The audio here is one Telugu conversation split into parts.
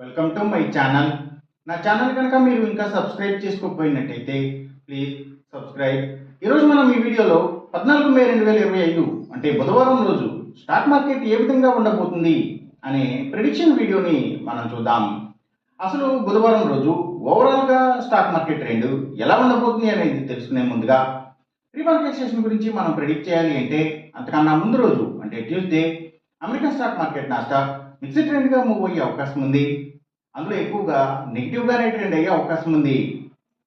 Welcome to my channel. నా ఛానల్ కనుక మీరు ఇంకా సబ్స్క్రైబ్ చేసుకోకపోయినట్టయితే ప్లీజ్ సబ్స్క్రైబ్. ఈరోజు మనం ఈ వీడియోలో 14 మే 2025 అంటే బుధవారం రోజు స్టాక్ మార్కెట్ ఏ విధంగా ఉండబోతుంది అనే ప్రిడిక్షన్ వీడియోని మనం చూద్దాం. అసలు బుధవారం రోజు ఓవరాల్గా స్టాక్ మార్కెట్ ట్రెండ్ ఎలా ఉండబోతుంది అనేది తెలుసుకునే ముందుగా ప్రీ మార్కెట్ సెషన్ గురించి మనం ప్రిడిక్ట్ చేయాలి అంటే అంతకన్నా ముందు రోజు అంటే Tuesday American stock market Nasdaq mixed ట్రెండ్గా మూవ్ అయ్యే అవకాశం ఉంది. అందులో ఎక్కువగా నెగిటివ్గానే ట్రెండ్ అయ్యే అవకాశం ఉంది.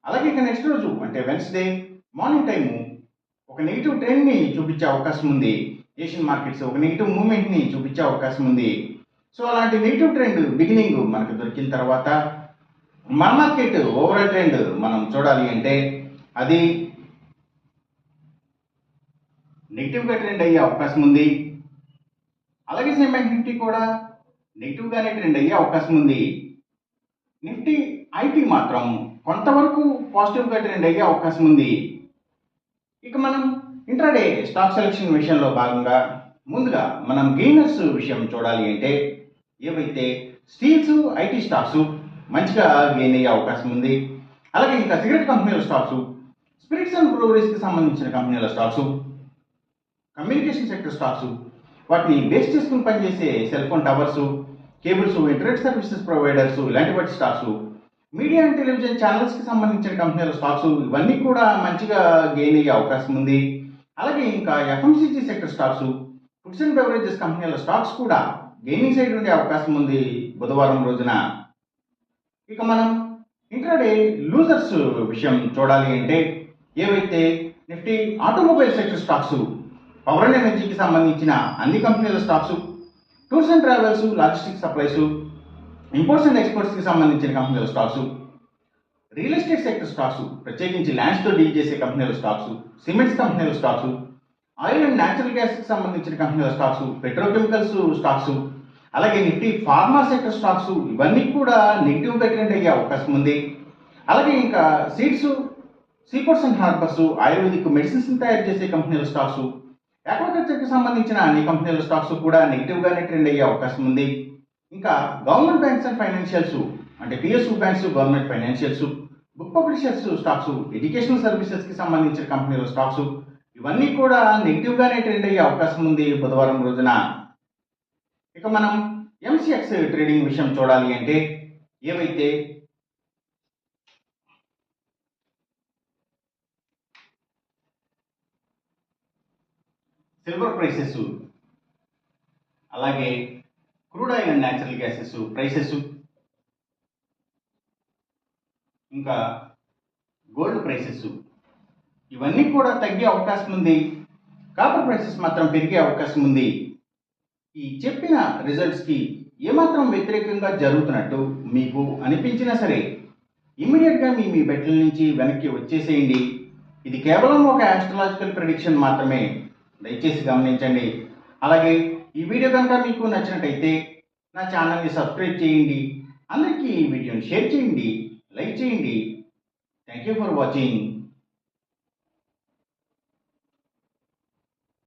అలాగే ఇక నెక్స్ట్ రోజు అంటే వెన్స్డే మార్నింగ్ టైము ఒక నెగిటివ్ ట్రెండ్ని చూపించే అవకాశం ఉంది. ఏషియన్ మార్కెట్స్ ఒక నెగిటివ్ మూవ్మెంట్ని చూపించే అవకాశం ఉంది. సో అలాంటి నెగిటివ్ ట్రెండ్ బిగినింగ్ మనకు దొరికిన తర్వాత మన మార్కెట్ ఓవరాల్ ట్రెండ్ మనం చూడాలి అంటే అది నెగిటివ్గా ట్రెండ్ అయ్యే అవకాశం ఉంది. అలాగే సేమ్ బ్యాంక్ నిఫ్టీ కూడా నెగిటివ్గానే ట్రెండ్ అయ్యే అవకాశం ఉంది. నిఫ్టీ ఐటీ మాత్రం కొంతవరకు పాజిటివ్గా ట్రెండ్ అయ్యే అవకాశం ఉంది. ఇక మనం ఇంట్రాడే స్టాక్ సెలెక్షన్ విషయంలో భాగంగా ముందుగా మనం గెయినర్స్ విషయం చూడాలి అంటే ఏవైతే స్టీల్స్ ఐటీ స్టాక్స్ మంచిగా గెయిన్ అయ్యే అవకాశం ఉంది. అలాగే ఇంకా సిగరెట్ కంపెనీల స్టాక్స్, స్పిరిట్స్ అండ్ బ్రూవరీస్కి సంబంధించిన కంపెనీల స్టాక్స్, కమ్యూనికేషన్ సెక్టర్ స్టాక్స్, వాటిని బేస్ చేసుకుని పనిచేసే cell phone towers, cables, internet services providers ఇలాంటి వాటి స్టాక్స్, మీడియా అండ్ టెలివిజన్ ఛానల్స్కి సంబంధించిన కంపెనీల స్టాక్స్ ఇవన్నీ కూడా మంచిగా గెయిన్ అయ్యే అవకాశం ఉంది. అలాగే ఇంకా FMCG sector stocks, foods and beverages కంపెనీల స్టాక్స్ కూడా గెయినింగ్ సైడ్ ఉండే అవకాశం ఉంది బుధవారం రోజున. ఇక మనం ఇంట్రాడే లూజర్స్ విషయం చూడాలి అంటే ఏవైతే Nifty automobile sector stocks, power and ఎనర్జీకి సంబంధించిన అన్ని కంపెనీల stocks, tours and travels, logistics supplies, imports and ఎక్స్పోర్ట్స్కి సంబంధించిన కంపెనీల stocks, real estate sector stocks ప్రత్యేకించి ల్యాండ్స్తో డీల్ చేసే కంపెనీల స్టాక్స్, సిమెంట్స్ కంపెనీల స్టాక్స్, ఆయిల్ అండ్ న్యాచురల్ గ్యాస్కి సంబంధించిన కంపెనీల స్టాక్స్, పెట్రోకెమికల్స్ స్టాక్స్, అలాగే నిఫ్టీ ఫార్మా సెక్టర్ స్టాక్స్ ఇవన్నీ కూడా నెగిటివ్గా ట్రెండ్ అయ్యే అవకాశం ఉంది. అలాగే ఇంకా seeds, seaports and harbours, ayurvedic medicines తయారు చేసే కంపెనీల స్టాక్స్, అగ్రికల్చర్కి సంబంధించిన అన్ని కంపెనీల స్టాక్స్ కూడా నెగిటివ్గానే ట్రెండ్ అయ్యే అవకాశం ఉంది. ఇంకా గవర్నమెంట్ బ్యాంక్స్ అండ్ ఫైనాన్షియల్స్ అంటే PSU banks, government financials, book publishers stocks, educational సర్వీసెస్కి సంబంధించిన కంపెనీల స్టాక్స్ ఇవన్నీ కూడా నెగిటివ్గానే ట్రెండ్ అయ్యే అవకాశం ఉంది బుధవారం రోజున. ఇక మనం ఎంసీఎక్స్ ట్రేడింగ్ విషయం చూడాలి అంటే ఏవైతే సిల్వర్ ప్రైసెస్, అలాగే crude oil and natural gases prices, ఇంకా గోల్డ్ ప్రైసెస్ ఇవన్నీ కూడా తగ్గే అవకాశం ఉంది. కాపర్ ప్రైసెస్ మాత్రం పెరిగే అవకాశం ఉంది. ఈ చెప్పిన రిజల్ట్స్కి ఏమాత్రం వ్యతిరేకంగా జరుగుతున్నట్టు మీకు అనిపించినా సరే ఇమ్మీడియట్గా మీ బెట్ల నుంచి వెనక్కి వచ్చేసేయండి. ఇది కేవలం ఒక ఆస్ట్రాలజికల్ ప్రిడిక్షన్ మాత్రమే, దయచేసి గమనించండి. అలాగే ఈ వీడియో కనుక మీకు నచ్చినట్టయితే నా ఛానల్ని సబ్స్క్రైబ్ చేయండి. అందరికీ ఈ వీడియోని షేర్ చేయండి, లైక్ చేయండి. Thank you for watching.